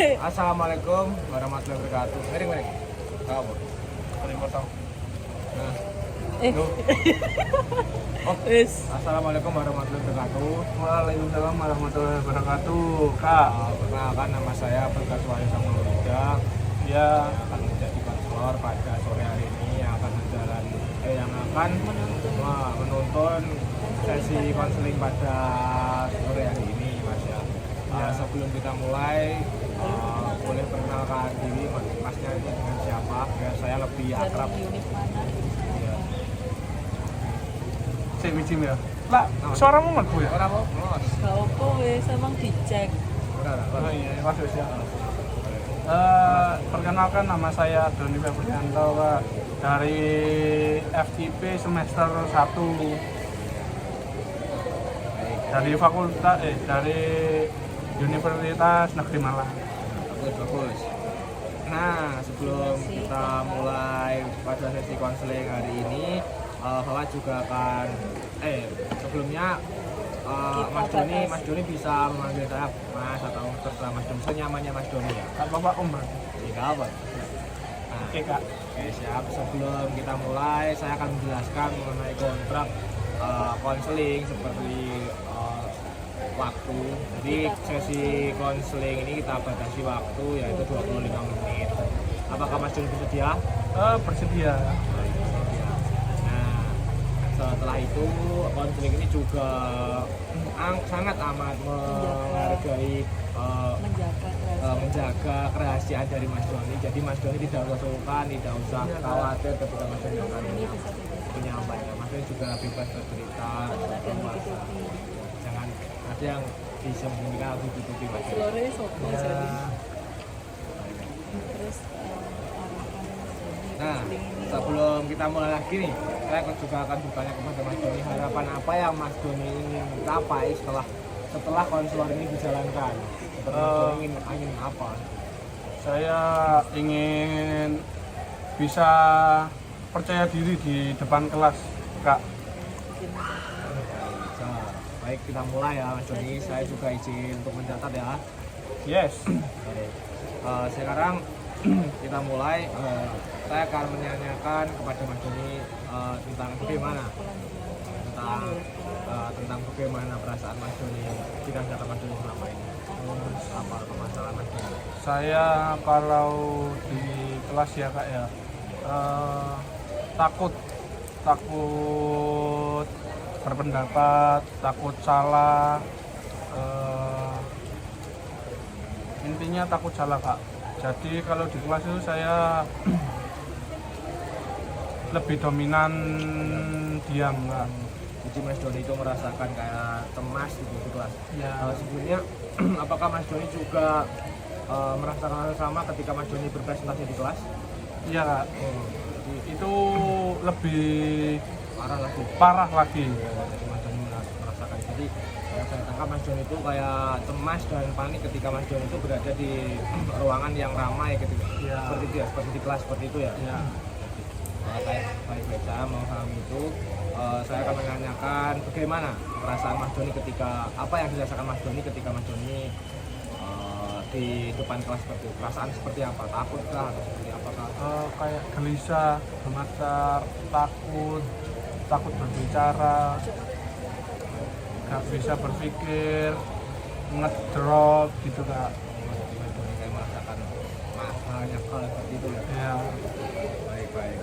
Assalamualaikum warahmatullahi wabarakatuh. Miring. Apa? Miring potong. Nah. Loh. Oh, Assalamualaikum warahmatullahi wabarakatuh. Waalaikumsalam warahmatullahi wabarakatuh. Kak, Perkenalkan nama saya Bagas Wahyu Samudja. ya Akan menjadi konselor pada sore hari ini yang akan menuntun sesi konseling pada sore hari ini, Mas ya. Sebelum kita mulai, boleh perkenalkan diri Masnya ini dengan siapa? Biar saya lebih akrab. Ya. cek biji ya. Lah, suaramu mlebu ya? Ora apa? Mos. Gak apa wes, emang dicek. Ora. Oh iya, masuk ya. Perkenalkan nama saya Doni Febrianto, Kak. Dari FIP semester 1. Dari dari Universitas Negeri Malang. Bagus. Nah, sebelum kita mulai pada sesi konseling hari ini, Bapak juga akan sebelumnya Mas Doni bisa memanggil saya Mas atau terserah Mas Doni, senyamannya Mas Doni ya. Kak Bapak Om. Tidak apa. Nah, Oke, Kak. Oke, siap. Sebelum kita mulai, saya akan menjelaskan mengenai kontrak konseling seperti waktu. Jadi sesi konseling ini kita batasi waktu yaitu 25 menit. Apakah Mas Doni bersedia? Bersedia. Nah, setelah itu konseling ini juga sangat amat menghargai menjaga kerahasiaan dari Mas Doni. Jadi Mas Doni tidak usah sungkan, tidak usah khawatir ketika Mas Doni akan menyampaikan. Mas Doni juga bebas bercerita, berpuasa. Jangan ada yang disembunyikan atau ditutupi Mas Doni. Flore sopo Ya. jadi. Terus Nah, sebelum kita mulai lagi nih, saya juga akan bertanya kepada Mas Doni, harapan apa yang Mas Doni ingin capai setelah konselor ini dijalankan? Mas Doni ingin apa? Saya ingin bisa percaya diri di depan kelas, Kak. Baik, kita mulai ya Mas Doni. Saya juga izin untuk mencatat ya. Yes. Baik. Sekarang kita mulai. Saya akan menanyakan kepada Mas Doni tentang bagaimana perasaan Mas Doni dirasakan Mas Doni selama ini. Apa permasalahan Mas Doni? Saya kalau di kelas ya, Kak ya, takut berpendapat, takut salah, intinya takut salah, Kak. Jadi kalau di kelas itu saya lebih dominan diam, Kak. Jadi Mas Doni itu merasakan kayak cemas gitu di kelas. Ya. Sebelumnya apakah Mas Doni juga merasakan hal sama ketika Mas Doni berpresentasi di kelas? Iya, Kak. Jadi Itu lebih parah lagi. parah lagi. Jadi Mas Doni merasakan. Jadi yang saya tangkap Mas Doni itu kayak cemas dan panik ketika Mas Doni itu berada di ruangan yang ramai ketika Ya. seperti itu ya, seperti di kelas seperti itu ya. Ya. Baik saya memahami itu. Saya akan menanyakan bagaimana perasaan Mas Doni ketika apa yang dirasakan Mas Doni ketika Mas Doni di depan kelas seperti itu. Perasaan seperti apa? Takutkah atau seperti apakah? Kayak gelisah, gemetar, takut berbicara, nggak bisa berpikir, ngedrop gitu, Kak. Jadi Mas Doni kayak merasakan banyak hal seperti itu ya. Ya. Baik.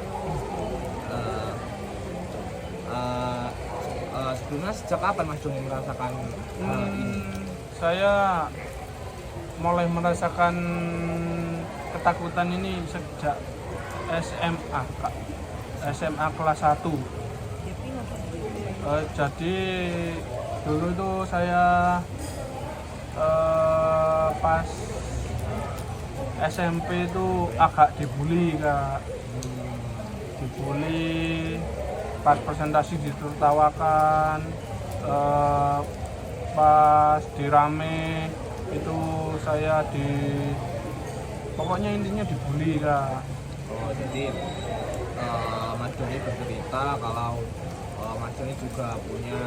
Sebelumnya sejak kapan Mas Doni merasakan hal ini? Saya mulai merasakan ketakutan ini sejak SMA, Kak. SMA kelas 1. Jadi dulu itu saya pas SMP itu agak dibully, Kak. Dibully, pas presentasi ditertawakan, pas dirame itu saya pokoknya intinya dibully, Kak. Oh, jadi Mas Doni bercerita kalau Mas Doni juga punya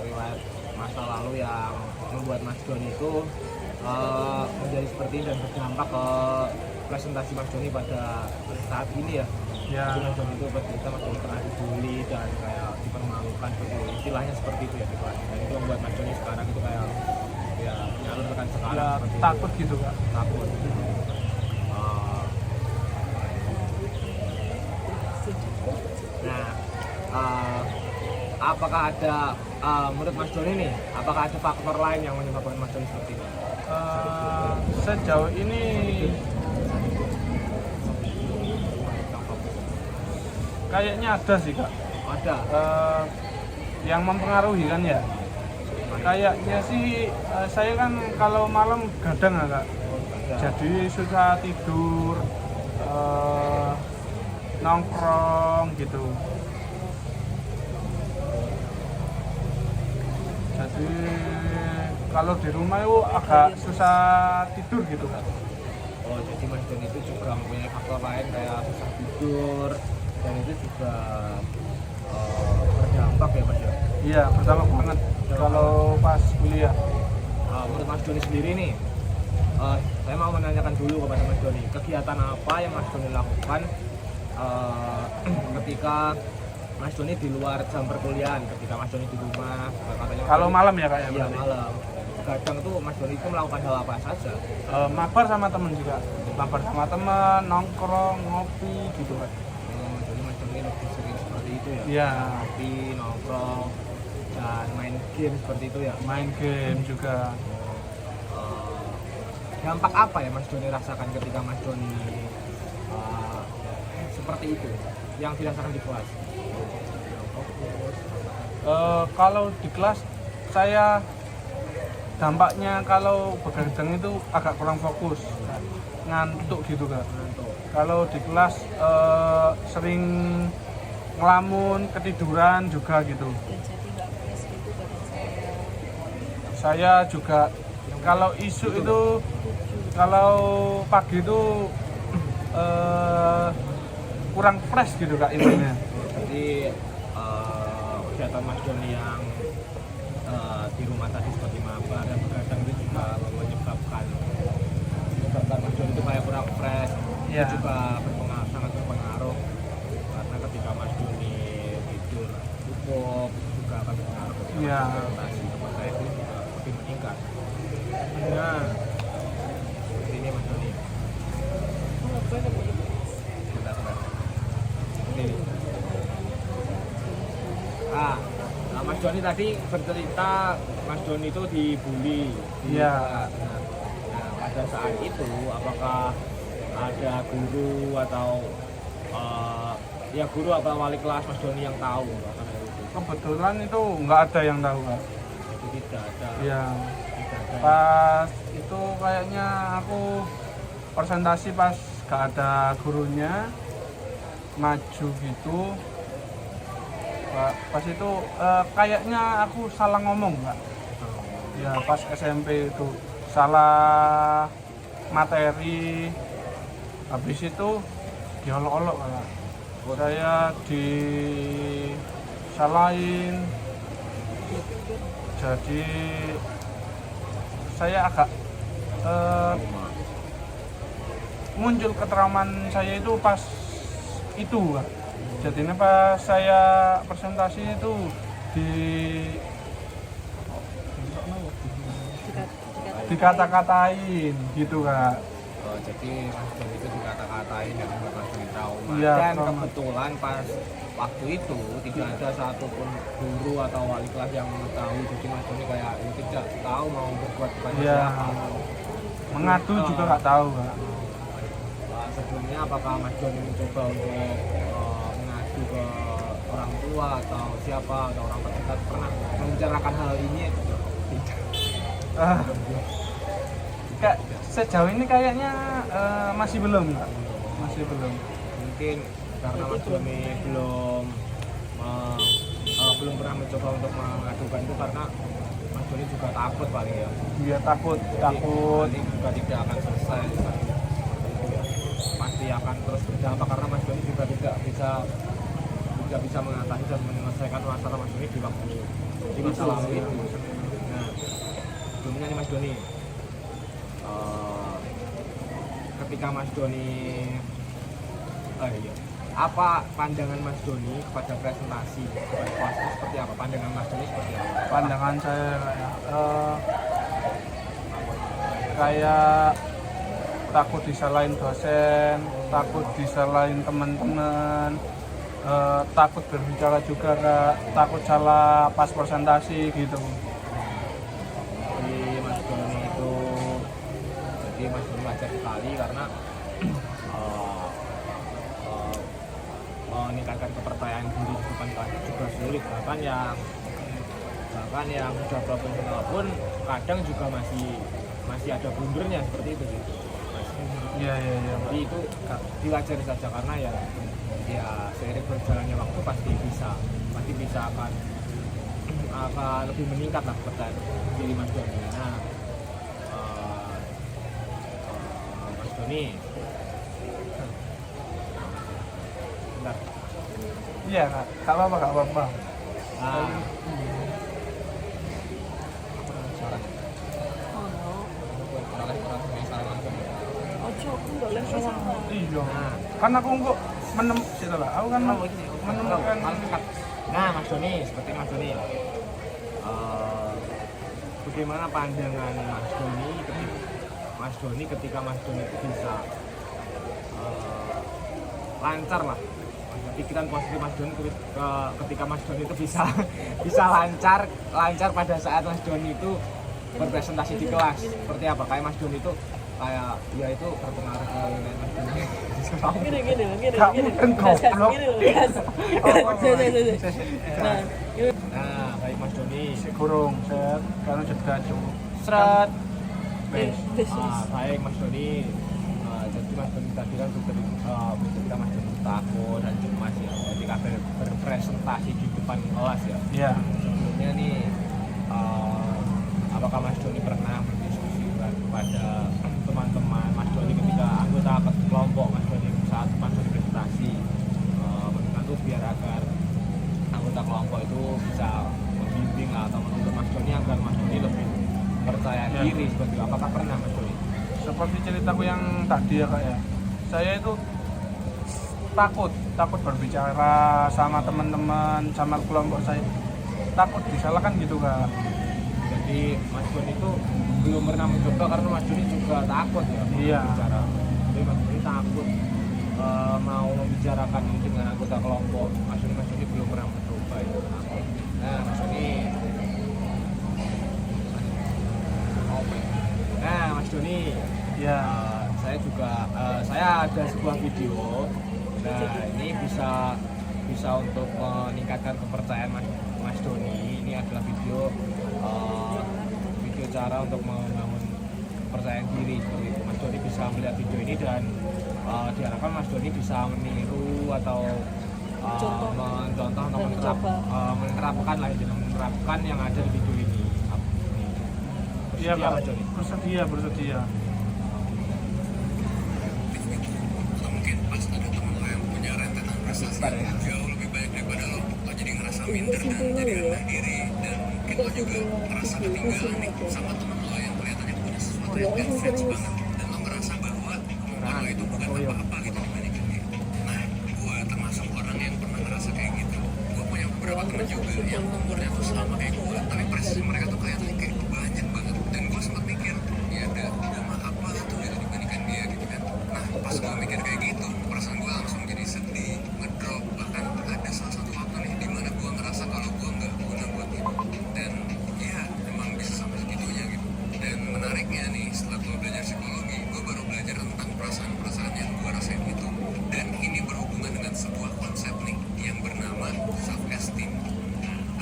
riwayat masa lalu yang membuat Mas Doni itu menjadi seperti ini dan berdampak ke presentasi Mas Doni pada saat ini ya. Ya. Jadi Mas Doni itu bercerita Mas Doni pernah dibully dan kayak dipermalukan seperti itu. Istilahnya seperti itu ya di kelas. Dan itu membuat Mas Doni sekarang itu kayak ya menyalurkan sekarang Ya, seperti takut itu. gitu Kak. Takut. Nah, apakah ada menurut Mas Doni nih, apakah ada faktor lain yang menyebabkan Mas Doni seperti ini? Sejauh ini kayaknya ada sih Kak. Ada. Yang mempengaruhi kan ya. Kayaknya sih saya kan kalau malam gadang ya Kak. Jadi susah tidur, nongkrong gitu. Jadi kalau di rumah itu agak susah tidur gitu kan. Oh, jadi Mas Doni itu juga mempunyai faktor lain kayak susah tidur dan itu juga berdampak ya Mas ya? Iya, berdampak banget kalau pas kuliah. Menurut Mas Doni sendiri nih, saya mau menanyakan dulu kepada Mas Doni, kegiatan apa yang Mas Doni lakukan ketika Mas Doni di luar jam perkuliahan, ketika Mas Doni di rumah, katanya Kalau malam ya Kak ya? iya berarti? malam. Kadang tuh Mas Doni itu melakukan hal apa saja. Mabar sama temen juga. Mabar sama temen, nongkrong, ngopi gitu kan. Jadi Mas Doni lebih sering seperti itu ya? Iya. Ngopi, nongkrong, dan main game seperti itu ya? Main game juga. Dampak apa ya Mas Doni rasakan ketika Mas Doni seperti itu yang dirasakan di kelas? Kalau di kelas saya dampaknya kalau begadang itu agak kurang fokus, ngantuk gitu kan. Kalau di kelas sering ngelamun, ketiduran juga gitu. Dan jadi nggak fresh gitu badan saya. Saya juga kalau isu itu kalau pagi itu kurang fresh gitu Kak intinya. Jadi kegiatan Mas Doni yang di rumah tadi seperti mabar dan begadang itu juga menyebabkan Mas Doni itu kayak kurang fresh. Iya. Itu juga sangat berpengaruh karena ketika Mas Doni tidur cukup itu juga akan berpengaruh ke Iya. presentasi kepada itu juga lebih meningkat. Nah, seperti ini Mas Doni. Sebentar. Seperti ini. Mas Doni tadi bercerita Mas Doni itu dibully. Iya. Nah, pada saat itu apakah ada guru atau ya guru atau wali kelas Mas Doni yang tahu akan hal itu? Kebetulan itu nggak ada yang tahu Kak. Itu tidak ada. Iya. Tidak ada. Pas itu kayaknya aku presentasi pas gak ada gurunya maju gitu. Pas itu kayaknya aku salah ngomong Kak. Ya pas SMP itu salah materi. Habis itu diolok-olok Kak. Saya disalahin. Jadi saya agak muncul ketraumaan saya itu pas itu Kak. Jadinya pas saya presentasi itu dikata-katain gitu Kak. Jadi Mas Doni itu dikata-katain dan membuat Mas Doni trauma. Iya, Dan trauma. kebetulan pas waktu itu tidak ada satupun guru atau wali kelas yang mengetahui. Jadi Mas Doni kayak tidak tahu mau berbuat kepada Iya. siapa. Mengadu juga nggak tahu Kak. Sebelumnya apakah Mas Doni mencoba untuk mengadu ke orang tua atau siapa atau orang terdekat, pernah membicarakan hal ini? Tidak. Kak, sejauh ini kayaknya masih belum Kak. Masih belum. Mungkin karena Mas Doni belum pernah mencoba untuk mengadukan itu karena Mas Doni juga takut paling ya. Iya takut. Nanti juga tidak akan selesai seperti itu ya. Pasti akan terus berdampak karena Mas Doni juga tidak bisa mengatasi dan menyelesaikan masalah Mas Doni di waktu di masa lalu itu. Nah, sebelumnya nih Mas Doni, ketika Mas Doni apa pandangan Mas Doni kepada presentasi kepada kelas itu seperti apa? Pandangan Mas Doni seperti apa? Pandangan saya kayak takut disalahin dosen, takut disalahin teman-teman, takut berbicara juga Kak, takut salah pas presentasi gitu. Jadi Mas Doni itu jadi Mas Doni wajar sekali karena meningkatkan kepercayaan diri di depan kelas juga sulit, bahkan yang sudah profesional pun kadang juga masih ada blundernya seperti itu gitu. Iya. Jadi itu diwajari saja karena ya seiring berjalannya waktu pasti bisa akan lebih meningkat lah kepercayaan diri Mas Doni. Nah, Mas Doni, bentar. Iya Kak, gak apa-apa. Nah, Ojo, aku nggak lagi sama. Iya. Kan aku kok aku kan menemukan. Nah, Mas Doni, seperti Mas Doni, bagaimana pandangan Mas Doni ketika Mas Doni itu bisa lancar lah, pikiran positif Mas Doni ketika Mas Doni itu bisa lancar pada saat Mas Doni itu berpresentasi di kelas. Seperti apa? Kayak Mas Doni itu kayak ya itu berpengaruh ke Mas Doni. Gini. Kamu kan goblok. Nah, Baik Mas Doni. Si kurung set karena jeda cuk. Seret. Wes. Baik Mas Doni. Jadi Mas Doni tadi kan ketika Mas Doni takut dan cemas ya ketika berpresentasi di depan kelas ya. Iya. Sebelumnya nih apakah Mas Doni pernah berdiskusi kepada teman-teman Mas Doni ketika anggota kelompok Mas Doni saat Mas Doni presentasi membantu biar agar anggota kelompok itu bisa membimbing atau menuntut Mas Doni agar Mas Doni lebih percaya diri seperti itu. Apakah pernah Mas Doni? Seperti ceritaku yang tadi ya Kak ya. Saya itu takut berbicara sama teman-teman, sama kelompok saya. Takut disalahkan gitu Kak. Jadi Mas Doni itu belum pernah mencoba karena Mas Doni juga takut ya Iya. bicara. Jadi Mas Doni takut mau membicarakan ini dengan anggota kelompok. Mas Doni belum pernah mencoba itu. Nah Mas Doni, Mas Doni, Ya. saya ada sebuah video. Nah ini bisa untuk meningkatkan kepercayaan Mas Doni. Ini adalah video cara untuk membangun kepercayaan diri seperti itu. Mas Doni bisa melihat video ini dan diharapkan Mas Doni bisa meniru atau mencontoh atau menerapkan yang ada di video ini. Iya Kak. Mas Doni. Bersedia. Mungkin pas ada temen lo yang punya rentetan prestasi ya. jauh lebih banyak daripada lo jadi ngerasa minder dan jadi rendah diri, dan mungkin lo juga ngerasa ketinggalan nih sama temen lo yang kelihatannya punya sesuatu yang advance banget, dan lo ngerasa bahwa kemampuan lo itu bukan apa-apa gitu dibandingkan dia. Nah, gue termasuk orang yang pernah ngerasa kayak gitu. Gue punya beberapa temen juga yang umurnya tuh sama kayak gue, tapi prestasi mereka tuh kayak banyak banget, dan gue sempat mikir ya udah mah apa tuh gitu dibandingkan dia gitu kan. Nah, pas gue mikir kayak gitu, perasaan gue langsung jadi sedih, ngedrop. Bahkan ada salah satu waktu nih dimana gue ngerasa kalau gue nggak guna buat hidup, dan ya emang bisa sampai segitunya gitu. Dan menariknya nih, setelah gue belajar psikologi, gue baru belajar tentang perasaan-perasaan yang gue rasain itu, dan ini berhubungan dengan sebuah konsep nih yang bernama self esteem,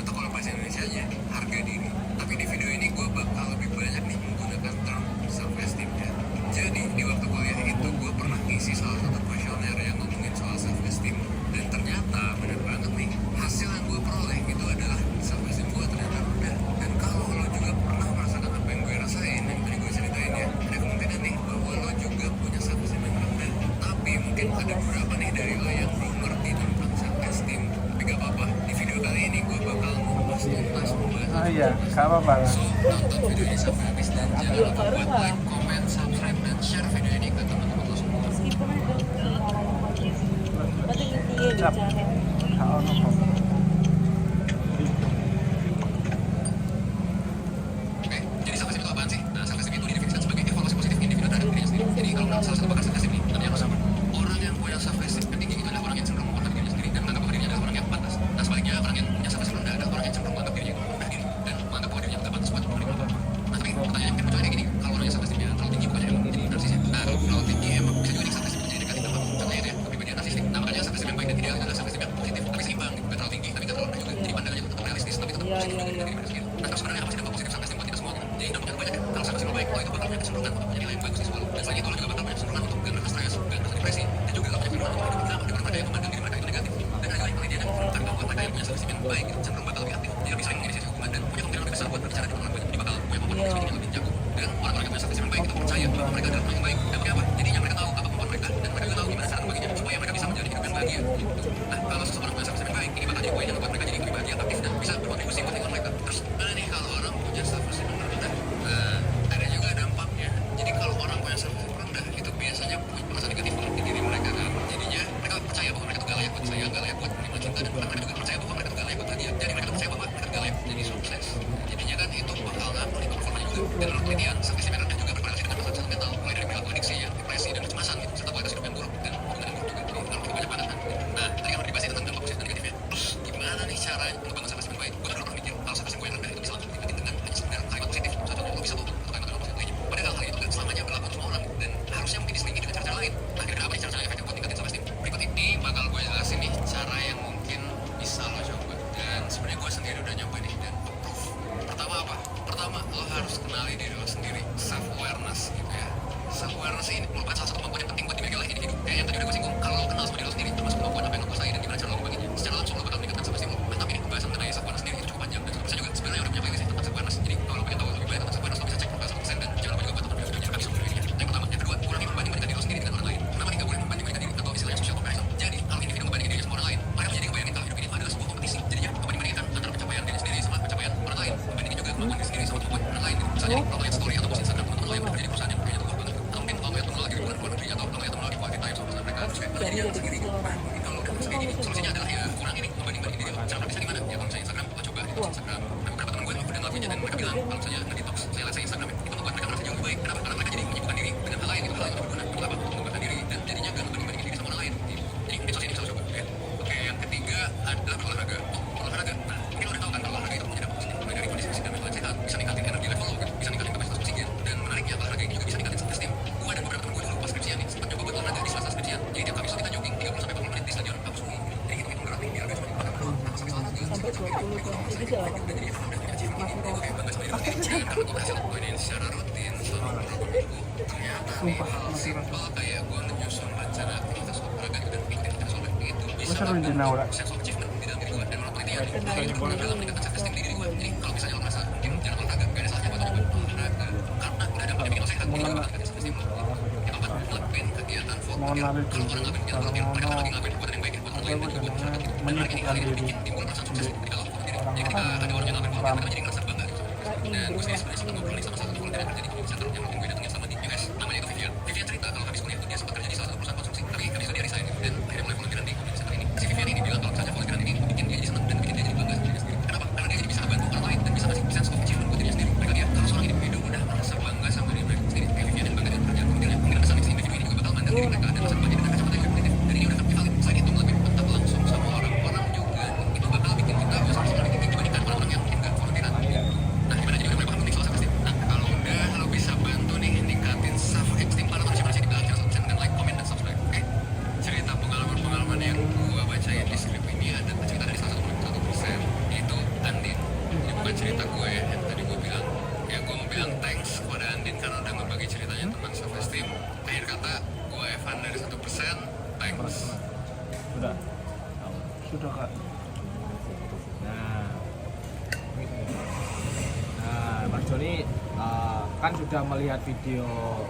atau kalau bahasa Indonesianya harga diri. Tapi di video ini gue bakal lebih banyak nih menggunakan term self esteem ya. Jadi di waktu kuliah itu gue pernah ngisi salah satu kuesioner yang ngomongin soal self esteem, dan ternyata bener banget nih, hasil yang gue peroleh itu adalah self esteem gue ternyata rendah. Dan kalau lo juga pernah merasakan apa yang gue rasain, yang tadi gue ceritain ya, ada kemungkinan nih bahwa lo juga punya self esteem yang rendah. Tapi mungkin ada beberapa nih dari lo yang belum ngerti tentang self esteem. Tapi gak apa-apa, di video kali ini gue bakal membahas tuntas Iya, gak apa-apa. So, nonton Iya baru lah. Meskipun ada penting intinya Cap. bicara. Gak ono kok. Iya iya iya. Ada juga dampaknya. Jadi kalau orang punya self esteem rendah itu biasanya punya perasaan negatif di diri mereka kan. Jadinya mereka percaya bahwa mereka tuh gak layak buat sayang, gak layak buat menerima cinta, dan mereka juga percaya bahwa mereka tuh gak layak buat bahagia. Jadi mereka percaya bahwa mereka gak layak jadi sukses. Jadinya kan itu bakal ngaruh di performanya juga. Dan menurut penelitian, self esteem yang rendah juga berkorelasi dengan masalah kesehatan mental, mulai dari perilaku adiksi, depresi dan kecemasan gitu, serta kualitas hidup yang buruk dan hubungan yang buruk juga. Jadi kalau banyak pandangan. Nah, tadi kan udah dibahas tentang dampak positif dan negatifnya. Terus gimana nih caranya untuk bangun self esteem yang baik? Gue kan pernah mikir kalau self esteem gue yang rendah itu bisa langsung ditingkatin dengan hanya sekedar kalimat positif. Contohnya lo bisa bawa atau kalimat positif lainnya. Padahal hal itu kan selamanya berlaku untuk semua orang dan harusnya mungkin diselingi dengan cara-cara lain. Nah, kira-kira apa nih cara-cara efektif buat tingkatin self esteem? Berikut ini bakal gue jelasin nih cara yang mungkin bisa lo coba. Dan sebenarnya gue sendiri udah nyoba nih dan approve. Pertama apa? Pertama, lo harus kenali diri lo sendiri. Self awareness gitu ya. Self awareness ini merupakan salah satu kemampuan yang penting buat dimiliki oleh individu. Kayak yang tadi udah gue singgung, kalau lo kenal sama diri lo sendiri, termasuk kemampuan apa yang lo kuasai dan gimana cara lo membaginya, secara langsung lo bakal meningkatkan self esteem lo. Nah, tapi pembahasan mengenai self awareness sendiri itu cukup panjang dan saya juga sebenarnya udah punya playlist tentang self awareness. Jadi kalau lo pengen tahu lebih banyak tentang self awareness, lo bisa cek profil 1% dan jangan lupa juga buat tonton video-videonya kami sebelum videonya. Yang pertama, yang kedua, kurangi membandingkan diri lo sendiri dengan orang lain. Kenapa nih gak boleh membandingkan diri atau istilahnya social comparison? Jadi kalau individu membandingkan dirinya sama orang lain, mereka menjadi kebayangin kalau hidup ini adalah sebuah kompetisi. Jadinya membandingkan antara pencapaian diri sendiri sama pencapaian orang lain. Membandingkan juga kemampuan diri sendiri sama kemampuan orang lain. Misalnya nih, kalau lihat story atau post Instagram teman-teman lo yang bekerja di perusahaan yang kayaknya tuh wah banget. Atau mungkin kalau lihat temen lo lagi liburan ke luar negeri atau kalau lihat temen lo di quality time sama pasangan mereka, terus kayak Jadi dia jadi sendiri. gitu. Nah, kalau udah sendiri gini, solusinya adalah ya kurangi nih membanding-bandingin diri lo. Cara praktisnya gimana? Ya kalau misalnya Instagram, lo coba di Instagram. Nah, beberapa temen gue udah ngelakuinnya dan mereka bilang kalau misalnya nge-detox, saya lihat saya Instagram itu membuat mereka merasa jauh lebih baik. Kenapa? Karena mereka jadi menyibukkan diri dengan hal lain gitu, hal yang berguna. Untuk apa? Untuk mengembangkan diri dan jadinya gak membanding-bandingin diri sama orang lain. Jadi ini solusi ini bisa lo coba. Oke, yang ketiga adalah berolahraga. Olahraga. Nah, mungkin lo udah tahu kan kalau olahraga itu punya dampak positif mulai dari kondisi fisik dan mental yang sehat, bisa ningkatin energi level lo, gitu. Bisa ningkatin kapasitas oksigen, dan menariknya olahraga ini juga bisa ningkatin self esteem. Gue dan beberapa temen gue dulu pas skripsian nih sempat coba buat olahraga di sela-sela skripsian. Jadi tiap kali kita jogging 30-40 menit di stadion kampus UI. Jadi hitung-hitung berat nih biar agak semakin bakal berapa sampai olahraga. Sampai 20 tuh. Jadi jalan Dan jadi paham dan punya achievement. Oke, bangga sama diri lo sendiri. Dan karena gue berhasil ngelakuin secara rutin selama beberapa minggu, ternyata nih hal simpel kayak gue menyusun rencana aktivitas olahraga dan ikutin aktivitas olahraga itu bisa Seru di membantu Naura. sense of achievement di dalam diri gue. Dan menurut penelitian itu juga dalam meningkatkan self esteem di diri gue. Jadi kalau misalnya lo merasa mungkin jarang olahraga, gak ada salahnya buat coba olahraga karena udah ada dampaknya bikin lo sehat. Jadi juga bakal tingkatin self esteem lo. Yang keempat, ngelakuin kegiatan volunteer. Kalau orang ngelakuin kegiatan volunteer, mereka kan lagi ngelakuin perbuatan yang baik ya buat orang lain dan juga buat masyarakat gitu. Dan menarik ini hal ini bikin timbul perasaan sukses gitu ketika lo volunteer. Jadi ketika ada orang yang ngelakuin volunteer, mereka jadi ngerasa bangga gitu. Dan gue sendiri sebenarnya sempat ngobrol nih sama salah satu volunteer yang kerja di community center yang waktu gue datengin sama di US. Namanya itu Vivian. Vivian cerita kalau habis kuliah tuh dia sempat kerja di salah satu perusahaan konstruksi, tapi habis itu dia resign gitu. Dan akhirnya mulai volunteeran di community center ini. Si Vivian ini bilang kalau misalnya volunteeran ini bikin dia jadi senang dan bikin dia jadi bangga sama dirinya sendiri. Kenapa? Karena dia jadi bisa bantu orang lain dan bisa ngasih sense of achievement buat dirinya sendiri. Mereka dia kalau seorang individu udah merasa bangga sama diri mereka sendiri, kayak Vivian yang bangga dengan pekerjaan volunteernya, kemungkinan besar si individu ini juga bakal mandang diri mereka dan merasa bangga dengan kacamata yang positif. Dan ini udah tervalid. Selain itu ngelakuin kontak langsung sama orang-orang juga itu bakal bikin kita bisa lebih tinggi dibandingkan orang-orang yang mungkin gak volunteeran. Nah, gimana jadi udah mulai paham nih soal self esteem? Nah, kalau udah lo bisa bantu nih ningkatin self esteem para manusia-manusia di belakang channel dan like, comment, dan subscribe. Oke? Cerita pengalaman-pengalaman yang gua bacain di skrip ini ada cerita dari salah satu persen, yaitu Andin. Ini bukan cerita gue yang tadi gue bilang. Ya gue mau bilang thanks kepada Andin karena udah ngebagi ceritanya tentang self esteem. Akhir kata, gue Evan dari 1%. Thanks. Sudah. Sudah kak. Nah, Mas Joni kan sudah melihat video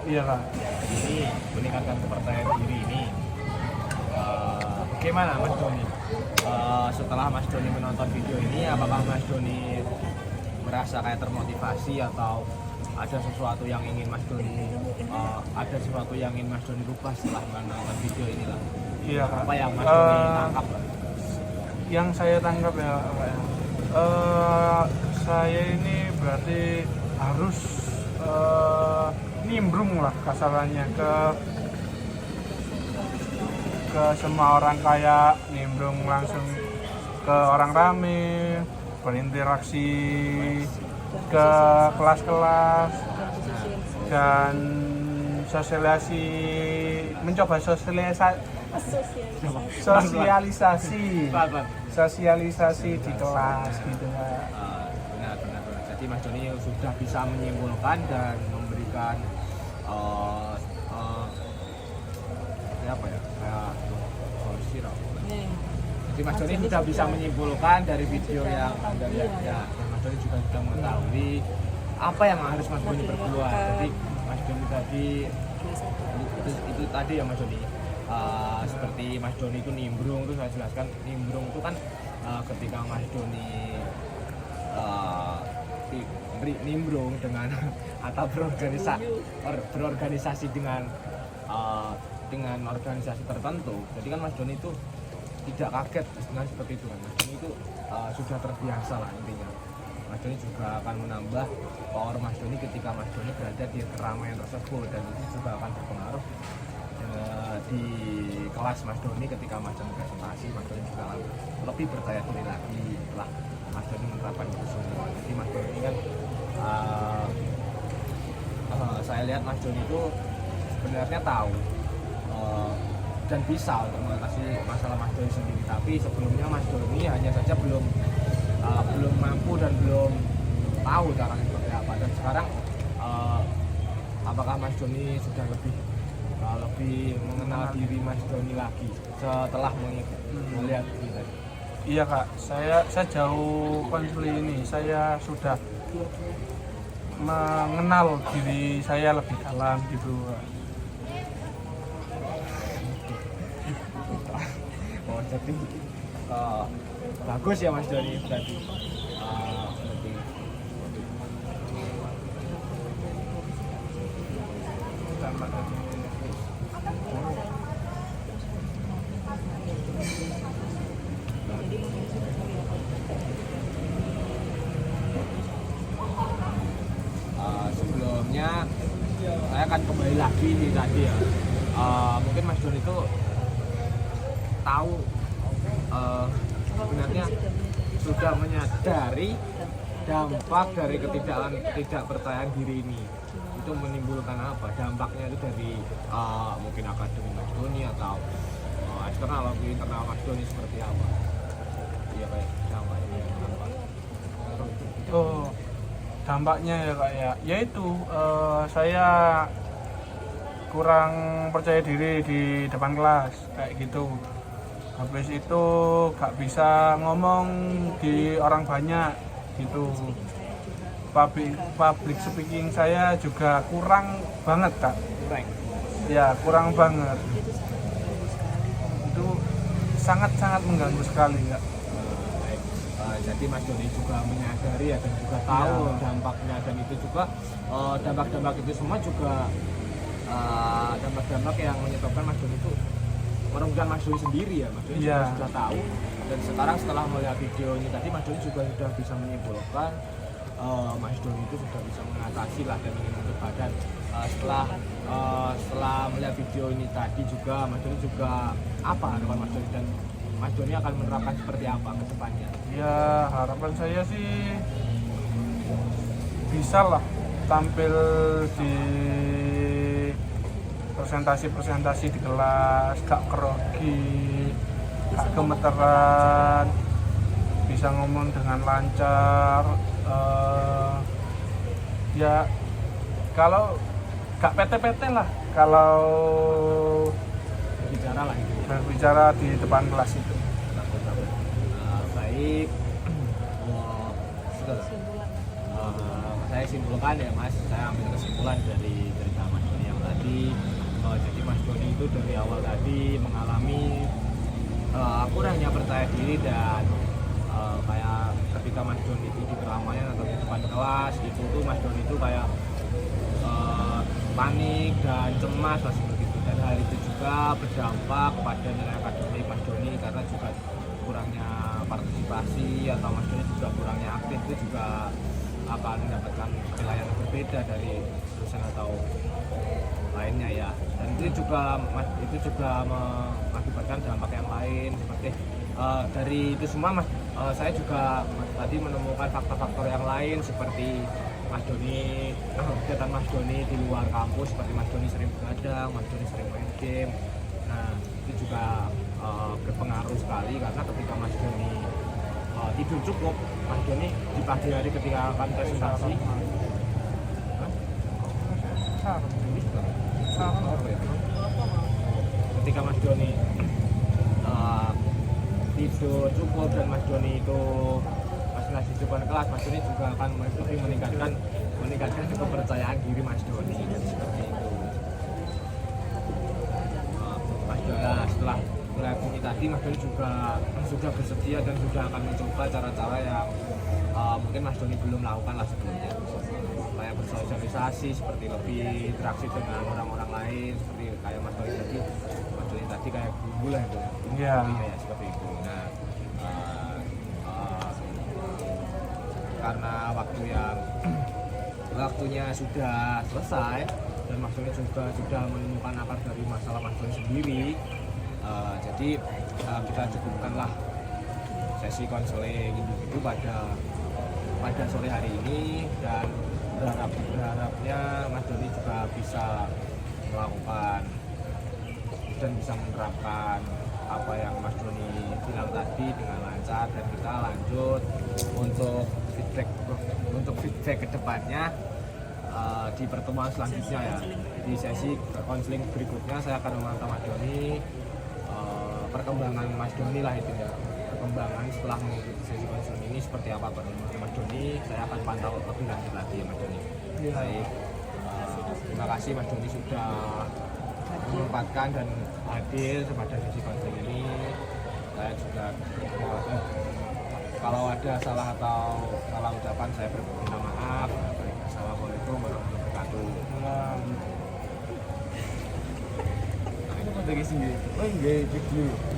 Iya kak. ini meningkatkan kepercayaan diri ini. Bagaimana Mas Joni? Setelah Mas Joni menonton video ini, apakah Mas Joni merasa kayak termotivasi atau ada sesuatu yang ingin Mas Doni ada sesuatu yang ingin Mas Doni rubah setelah menonton video ini lah. Iya Kak. Apa yang Mas Doni tangkap lah? Yang saya tangkap ya Kak, saya ini berarti harus nimbrung lah kasarannya ke semua orang, kayak nimbrung langsung ke orang rame, berinteraksi ke kelas-kelas dan sosialisasi, mencoba sosialisasi di kelas gitu Kak. Benar. Jadi Mas Doni sudah bisa menyimpulkan dan memberikan apa ya, kayak solusi lah. Jadi Mas Doni sudah bisa menyimpulkan dari video yang Anda lihat ya. Mas Doni juga sudah mengetahui apa yang harus Mas Doni perbuat. Jadi Mas Doni tadi itu tadi ya Mas Doni. Seperti Mas Doni itu nimbrung, itu saya jelaskan nimbrung itu kan ketika Mas Doni nimbrung dengan atau berorganisasi dengan organisasi tertentu. Jadi kan Mas Doni itu tidak kaget dengan seperti itu kan. Mas Doni itu sudah terbiasa lah intinya. Mas Doni juga akan menambah power Mas Doni ketika Mas Doni berada di keramaian tersebut, dan itu juga akan berpengaruh di kelas Mas Doni ketika Mas Doni presentasi. Mas Doni juga akan lebih percaya diri lagi setelah Mas Doni menerapkan itu semua. Jadi Mas Doni ini kan saya lihat Mas Doni itu sebenarnya tahu dan bisa untuk mengatasi masalah Mas Doni sendiri, tapi sebelumnya Mas Doni hanya saja belum mampu dan belum tahu caranya seperti apa. Dan sekarang apakah Mas Doni sudah lebih mengenal diri Mas Doni lagi setelah melihat ini tadi? Iya Kak, saya jauh konseling ini, saya sudah mengenal diri saya lebih dalam gitu. Oh, jadi bagus ya Mas Doni berarti. Sebelumnya saya akan kembali lagi nih tadi ya. Mungkin Mas Doni itu tahu sebenarnya sudah menyadari dampak dari ketidakpercayaan diri ini. Itu menimbulkan apa? Dampaknya itu dari mungkin akademi Mas Doni atau eksternal atau internal Mas Doni seperti apa? Iya kayak dampaknya. Oh, dampaknya ya Kak ya, yaitu saya kurang percaya diri di depan kelas kayak gitu. Habis itu gak bisa ngomong di orang banyak gitu. Public speaking saya juga kurang banget Kak. Ya kurang banget. Itu sangat-sangat mengganggu sekali Kak. Jadi Mas Doni juga menyadari ya dan juga tahu dampaknya, dan itu juga dampak-dampak itu semua juga dampak-dampak yang menyebabkan Mas Doni itu merugikan Mas Doni sendiri ya. Mas Doni juga sudah tahu, dan sekarang setelah melihat video ini tadi Mas Doni juga sudah bisa menyimpulkan Mas Doni itu sudah bisa mengatasi lah dan ingin mencoba. Dan setelah melihat video ini tadi juga Mas Doni juga apa harapan Mas Doni, dan Mas Doni akan menerapkan seperti apa ke depannya? Ya harapan saya sih bisa lah tampil di presentasi di kelas, gak kerogi, gak gemeteran, bisa ngomong dengan lancar. Ya kalau gak PT-PT lah kalau berbicara di depan kelas itu. Baik, saya simpulkan ya Mas, saya ambil kesimpulan dari cerita Mas Doni yang tadi. Jadi Mas Doni itu dari awal tadi mengalami kurangnya percaya diri, dan kayak ketika Mas Doni itu di keramaian atau di depan kelas gitu tuh Mas Doni itu kayak panik dan cemas lah seperti itu, dan hal itu juga berdampak pada nilai akademik Mas Doni karena juga kurangnya partisipasi atau Mas Doni juga kurangnya aktif itu juga akan mendapatkan penilaian yang berbeda dari jurusan atau lainnya ya. Dan itu juga mengakibatkan dampak yang lain seperti dari itu semua saya juga tadi menemukan faktor-faktor yang lain seperti Mas Doni, kegiatan Mas Doni di luar kampus seperti Mas Doni sering begadang, Mas Doni sering main game. Nah itu juga berpengaruh sekali karena ketika Mas Doni tidur cukup, Mas Doni di pagi hari ketika akan presentasi ketika Mas Doni tidur cukup dan Mas Doni itu presentasi di depan kelas, Mas Doni juga akan lebih meningkatkan kepercayaan diri Mas Doni seperti itu. Mas Doni setelah melihat ini tadi, Mas Doni juga sudah bersedia dan sudah akan mencoba cara-cara yang mungkin Mas Doni belum lakukan lah sebelumnya, kayak bersosialisasi, seperti lebih interaksi dengan orang-orang lain, seperti kayak Mas Doni tadi kayak guru lah itu Iya. ya, seperti itu. Nah karena waktunya sudah selesai dan Mas Doni juga sudah menemukan akar dari masalah Mas Doni sendiri, jadi kita cukupkanlah sesi konseling individu pada sore hari ini, dan berharapnya Mas Doni juga bisa melakukan dan bisa menerapkan apa yang Mas Doni bilang tadi dengan lancar, dan kita lanjut untuk feedback kedepannya di pertemuan selanjutnya ya, di sesi konseling berikutnya saya akan memantau Mas Doni, perkembangan Mas Doni lah itu ya, perkembangan setelah mengikuti sesi konseling ini seperti apa perkembangan Mas Doni, saya akan pantau lebih lanjut lagi ya Mas Doni. Baik, terima kasih Mas Doni sudah menyempatkan dan hadir pada sesi konseling ini. Saya juga kalau ada salah atau salah ucapan saya minta maaf. Assalamualaikum warahmatullahi wabarakatuh. Ini kok dari sini? Oh, enggak, gitu.